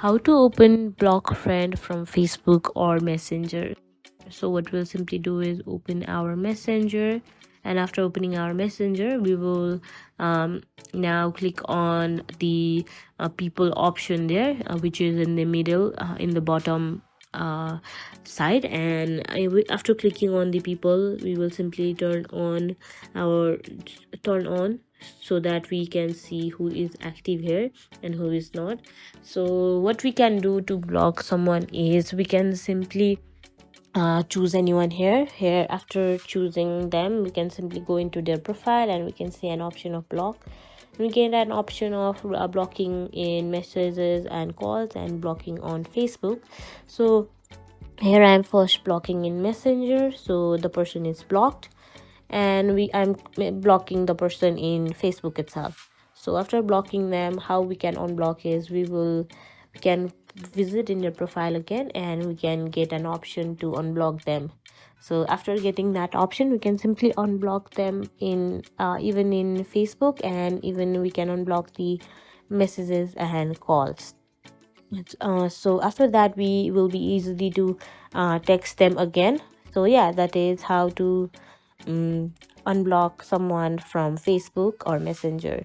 how to open block friend from Facebook or Messenger. So what we'll simply do is open our Messenger, and after opening our Messenger we will now click on the people option there, which is in the middle, in the bottom side. And after clicking on the people, we will simply turn on so that we can see who is active here and who is not. So what we can do to block someone is we can simply choose anyone here. After choosing them, we can simply go into their profile and we can see an option of block. We get an option of blocking in messages and calls and blocking on Facebook. So here I'm first blocking in Messenger, so the person is blocked, and I'm blocking the person in Facebook itself. So after blocking them, how we can unblock is we can visit in your profile again and we can get an option to unblock them. So after getting that option, we can simply unblock them in even in Facebook, and even we can unblock the messages and calls. So after that, we will be easily to text them again. So yeah, that is how to unblock someone from Facebook or Messenger.